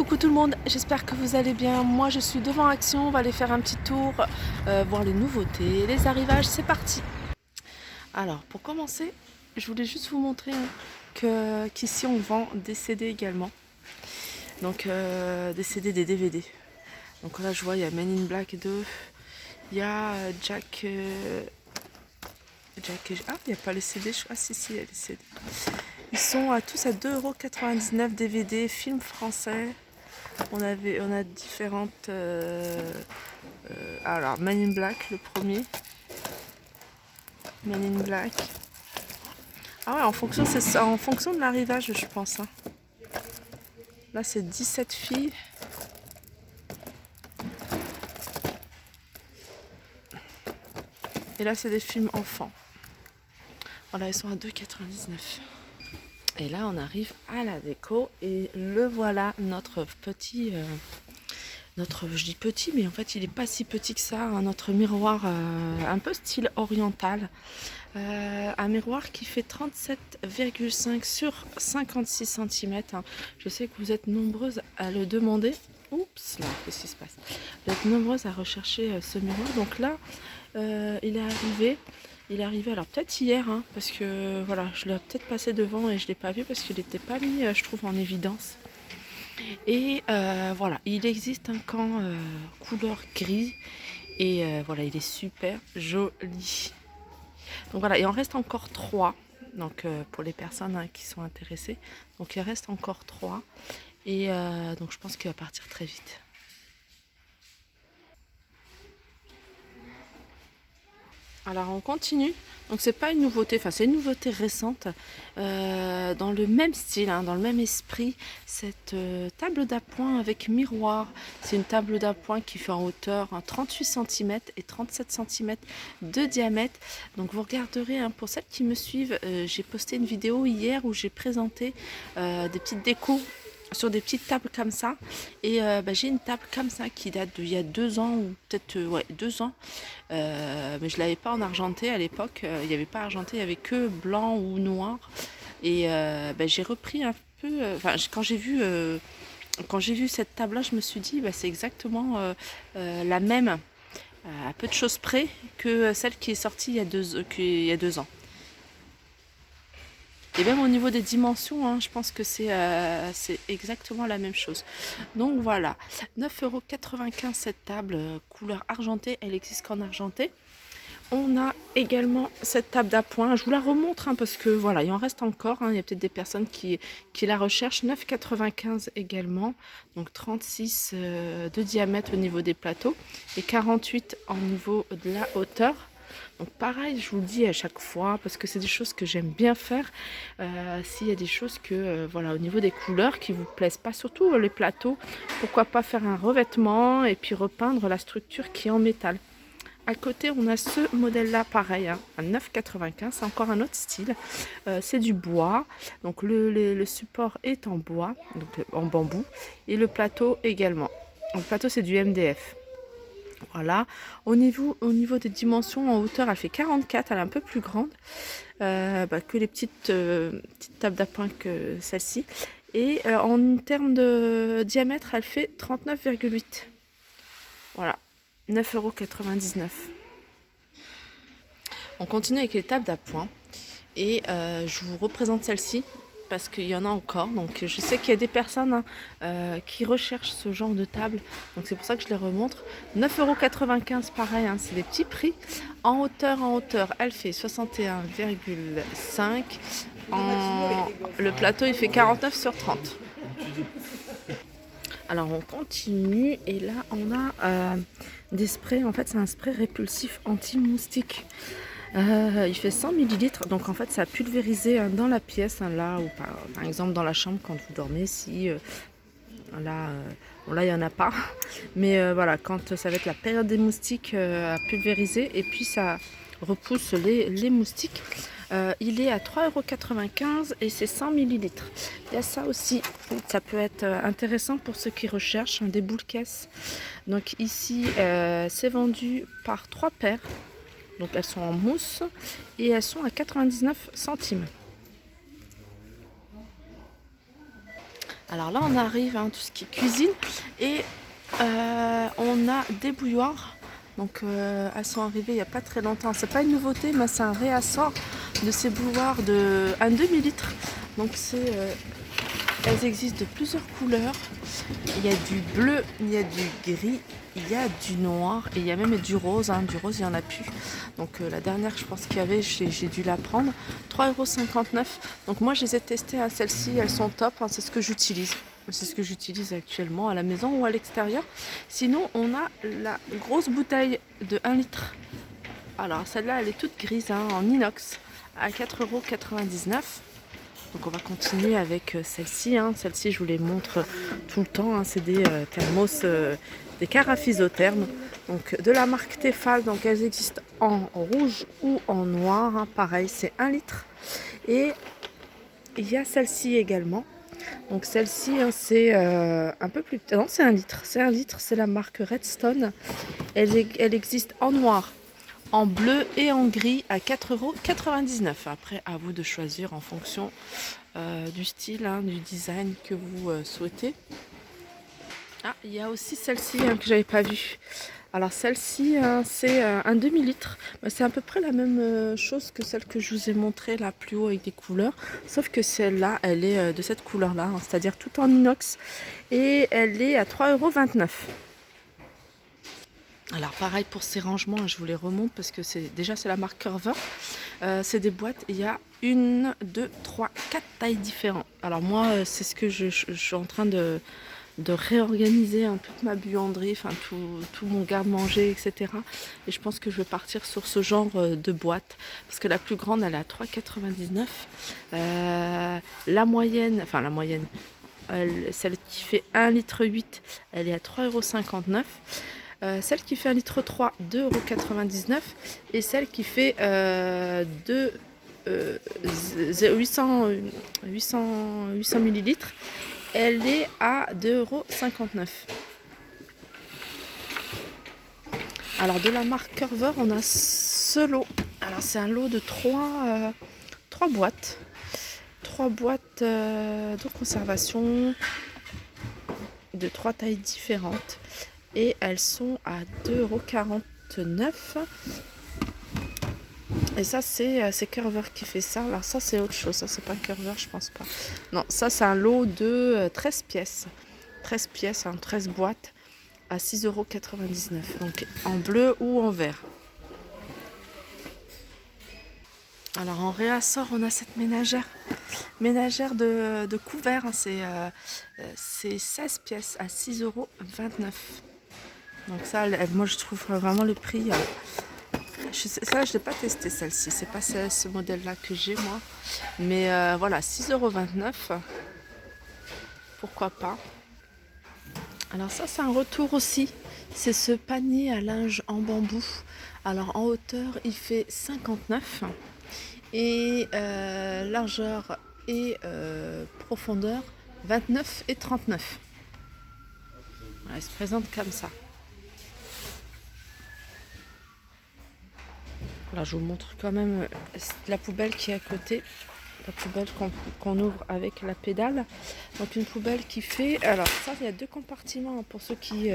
Coucou tout le monde, j'espère que vous allez bien. Moi je suis devant Action, on va aller faire un petit tour, voir les nouveautés, les arrivages, c'est parti. Alors pour commencer, je voulais juste vous montrer qu'ici on vend des CD également. Donc des CD, des DVD. Donc là je vois il y a Men in Black 2, il y a Jack... Ah, il n'y a pas les CD, ah si, il y a les CD. Ils sont tous à 2,99 € DVD, film français. On a différentes... alors, Men in Black, le premier. Men in Black. Ah ouais, c'est en fonction de l'arrivage, je pense. Hein. Là, c'est 17 filles. Et là, c'est des films enfants. Voilà, ils sont à 2,99 €. Et là, on arrive à la déco. Et le voilà, notre petit... je dis petit, mais en fait il n'est pas si petit que ça, hein, notre miroir un peu style oriental, un miroir qui fait 37,5 sur 56 cm, hein. Je sais que vous êtes nombreuses à le demander. Oups, là, qu'est-ce qui se passe? Vous êtes nombreuses à rechercher ce miroir, donc là il est arrivé, alors peut-être hier, hein, parce que voilà, je l'ai peut-être passé devant et je ne l'ai pas vu parce qu'il n'était pas mis, je trouve, en évidence. Et voilà, il existe un camp couleur gris et voilà, il est super joli. Donc voilà, il en reste encore 3. Donc pour les personnes qui sont intéressées, donc il reste encore 3 et donc je pense qu'il va partir très vite. Alors on continue, donc c'est pas une nouveauté, enfin c'est une nouveauté récente, dans le même style, hein, dans le même esprit, cette table d'appoint avec miroir. C'est une table d'appoint qui fait en hauteur 38 cm et 37 cm de diamètre. Donc vous regarderez, hein, pour celles qui me suivent, j'ai posté une vidéo hier où j'ai présenté des petites décos sur des petites tables comme ça, et j'ai une table comme ça qui date d'il y a 2 ans ou peut-être 2 ans, mais je l'avais pas en argenté à l'époque, il n'y avait pas argenté, il y avait que blanc ou noir, et j'ai repris un peu, quand j'ai vu cette table là, je me suis dit c'est exactement la même, à peu de choses près, que celle qui est sortie il y a 2 ans. Et même au niveau des dimensions, hein, je pense que c'est exactement la même chose. Donc voilà, 9,95 € cette table, couleur argentée, elle existe qu'en argenté. On a également cette table d'appoint, je vous la remontre, hein, parce que voilà, il en reste encore, hein, il y a peut-être des personnes qui la recherchent. 9,95 € également, donc 36 de diamètre au niveau des plateaux et 48 au niveau de la hauteur. Donc pareil, je vous le dis à chaque fois, parce que c'est des choses que j'aime bien faire. S'il y a des choses que, voilà, au niveau des couleurs qui vous plaisent pas, surtout les plateaux, pourquoi pas faire un revêtement et puis repeindre la structure qui est en métal. À côté, on a ce modèle-là, pareil, hein, à 9,95 €, c'est encore un autre style. C'est du bois, donc le support est en bois, donc en bambou, et le plateau également. Le plateau, c'est du MDF. Voilà, au niveau des dimensions, en hauteur, elle fait 44, elle est un peu plus grande que les petites tables d'appoint que celle-ci. Et en termes de diamètre, elle fait 39,8. Voilà, 9,99 €. On continue avec les tables d'appoint et je vous représente celle-ci, parce qu'il y en a encore, donc je sais qu'il y a des personnes qui recherchent ce genre de table, donc c'est pour ça que je les remontre. 9,95 €, pareil, hein, c'est des petits prix. En hauteur, elle fait 61,5. Le plateau, il fait 49 sur 30. Alors on continue, et là on a des sprays. En fait c'est un spray répulsif anti-moustique. Il fait 100 ml, donc en fait ça a pulvérisé dans la pièce, hein, là, ou par exemple dans la chambre quand vous dormez, si là il n'y en a pas, mais voilà, quand ça va être la période des moustiques, à pulvériser, et puis ça repousse les moustiques. Il est à 3,95 € et c'est 100 ml. Il y a ça aussi, ça peut être intéressant pour ceux qui recherchent, des boules caisses. Donc ici c'est vendu par 3 paires. Donc elles sont en mousse et elles sont à 99 centimes. Alors là, on arrive, tout ce qui est cuisine. Et on a des bouilloires. Donc elles sont arrivées il n'y a pas très longtemps. C'est pas une nouveauté, mais c'est un réassort de ces bouilloires de 1 demi-litre. Donc elles existent de plusieurs couleurs. Il y a du bleu, il y a du gris, il y a du noir et il y a même du rose. Du rose, il n'y en a plus. Donc la dernière, je pense qu'il y avait, j'ai dû la prendre. 3,59 €. Donc moi, je les ai testées. Celles-ci, elles sont top. C'est ce que j'utilise. C'est ce que j'utilise actuellement à la maison ou à l'extérieur. Sinon, on a la grosse bouteille de 1 litre. Alors celle-là, elle est toute grise, en inox, à 4,99 €. Donc on va continuer avec celle-ci. Celle-ci, je vous les montre tout le temps. C'est des thermos, des carafes isothermes. Donc de la marque Tefal. Donc elles existent en rouge ou en noir. Pareil, c'est 1 litre. Et il y a celle-ci également. Donc celle-ci, c'est un peu plus... Non, c'est 1 litre. C'est 1 litre, c'est la marque Redstone. Elle existe en noir, en bleu et en gris à 4,99 €. Après, à vous de choisir en fonction du style, du design que vous souhaitez. Ah, il y a aussi celle-ci que j'avais pas vue. Alors celle-ci, c'est un demi-litre. C'est à peu près la même chose que celle que je vous ai montrée là plus haut avec des couleurs. Sauf que celle-là, elle est de cette couleur-là, c'est-à-dire tout en inox. Et elle est à 3,29 €. Alors pareil pour ces rangements, je vous les remonte parce que c'est la marque Curver. C'est des boîtes, il y a 1, 2, 3, 4 tailles différentes. Alors moi, c'est ce que je suis en train de réorganiser toute ma buanderie, tout mon garde-manger, etc. Et je pense que je vais partir sur ce genre de boîte. Parce que la plus grande, elle est à 3,99 €. La moyenne, celle qui fait 1,8 litre, elle est à 3,59 €. Celle qui fait 1,3 litre, 2,99 €. Et celle qui fait 800 millilitres, elle est à 2,59 €. Alors de la marque Curver, on a ce lot. Alors c'est un lot de 3 boîtes. 3 boîtes de conservation de 3 tailles différentes. Et elles sont à 2,49 €. Et ça, c'est Curver qui fait ça. Alors ça, c'est autre chose. Ça, c'est pas Curver, je pense pas. Non, ça, c'est un lot de 13 pièces. 13 pièces, 13 boîtes à 6,99 €. Donc en bleu ou en vert. Alors en réassort, on a cette ménagère. Ménagère de couverts. C'est 16 pièces à 6,29 €. Donc ça, moi, je trouve vraiment le prix... Ça, je n'ai pas testé celle-ci. C'est pas ce modèle-là que j'ai, moi. Mais voilà, 6,29 €. Pourquoi pas. Alors ça, c'est un retour aussi. C'est ce panier à linge en bambou. Alors en hauteur, il fait 59. Et largeur et profondeur, 29 et 39. Voilà, il se présente comme ça. Là, je vous montre quand même la poubelle qui est à côté. La poubelle qu'on ouvre avec la pédale. Donc une poubelle qui fait... Alors ça, il y a 2 compartiments pour ceux qui...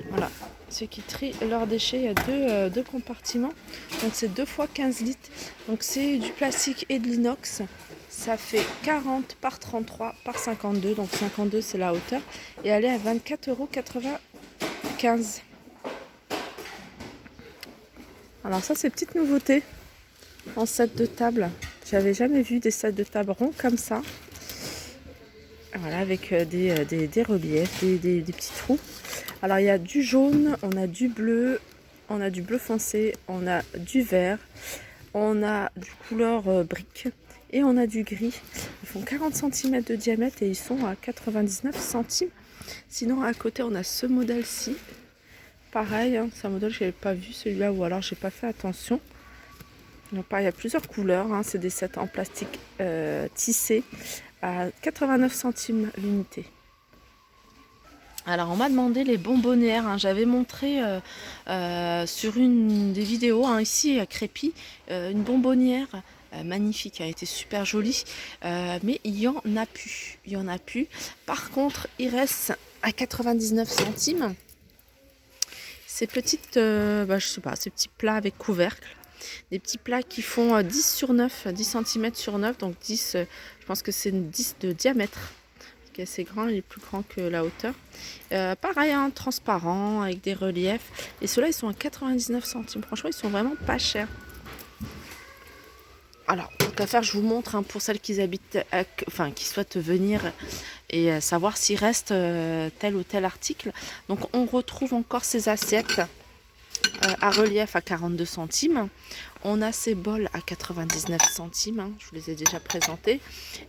voilà, ceux qui trient leurs déchets. Il y a 2 compartiments. Donc c'est 2 fois 15 litres. Donc c'est du plastique et de l'inox. Ça fait 40 par 33 par 52. Donc 52, c'est la hauteur. Et elle est à 24,95 €. Alors ça, c'est petite nouveauté en set de table. J'avais jamais vu des sets de table ronds comme ça. Voilà, avec des reliefs, des petits trous. Alors il y a du jaune, on a du bleu, on a du bleu foncé, on a du vert, on a du couleur brique et on a du gris. Ils font 40 cm de diamètre et ils sont à 99 centimes. Sinon à côté, on a ce modèle-ci. Pareil, c'est un modèle que je n'avais pas vu celui-là, ou alors j'ai pas fait attention. Donc, il y a plusieurs couleurs, c'est des sets en plastique tissé à 89 centimes l'unité. Alors on m'a demandé les bonbonnières, j'avais montré sur une des vidéos ici à Crépy une bonbonnière magnifique, elle était super jolie, mais il y en a plus, Par contre, il reste à 99 centimes ces petites, je sais pas, ces petits plats avec couvercle. Des petits plats qui font 10 sur 9, 10 cm sur 9, donc 10, je pense que c'est 10 de diamètre. Qui est assez grand, il est plus grand que la hauteur. Pareil, hein, transparent, avec des reliefs. Et ceux-là, ils sont à 99 centimes. Franchement, ils sont vraiment pas chers. Alors, tant qu'à faire, je vous montre, hein, pour celles qui habitent, qui souhaitent venir et savoir s'il reste tel ou tel article. Donc, on retrouve encore ces assiettes à relief à 42 centimes. On a ces bols à 99 centimes, hein, je vous les ai déjà présentés.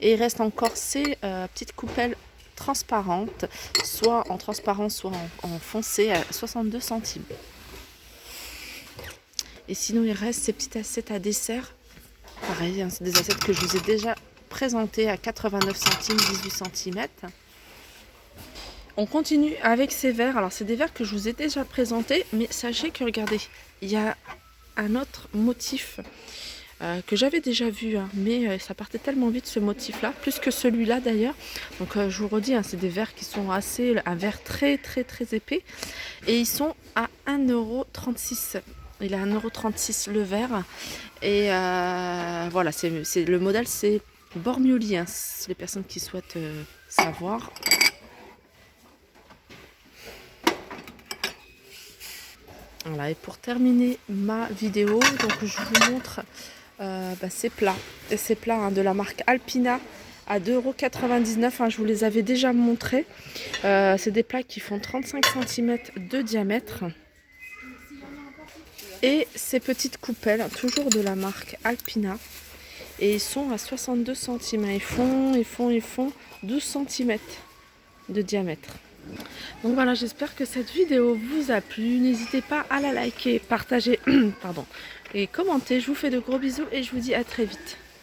Et il reste encore ces petites coupelles transparentes, soit en transparent, soit en foncé à 62 centimes. Et sinon, il reste ces petites assiettes à dessert. Pareil, hein, c'est des assiettes que je vous ai déjà présentées à 89 centimes, 18 cm. On continue avec ces verres. Alors, c'est des verres que je vous ai déjà présentés, mais sachez que, regardez, il y a un autre motif que j'avais déjà vu, hein, mais ça partait tellement vite ce motif-là, plus que celui-là d'ailleurs. Donc, je vous redis, hein, c'est des verres qui sont un verre très épais, et ils sont à 1,36 €. Il est à 1,36 € le verre. Et voilà, le modèle, c'est Bormioli, hein, c'est les personnes qui souhaitent savoir. Voilà, et pour terminer ma vidéo, donc je vous montre ces plats. Et ces plats, hein, de la marque Alpina à 2,99 €. Hein, je vous les avais déjà montrés. C'est des plats qui font 35 cm de diamètre. Et ces petites coupelles, toujours de la marque Alpina. Et ils sont à 62 centimes. Ils font 12 cm de diamètre. Donc voilà, j'espère que cette vidéo vous a plu. N'hésitez pas à la liker, partager, pardon, et commenter. Je vous fais de gros bisous et je vous dis à très vite.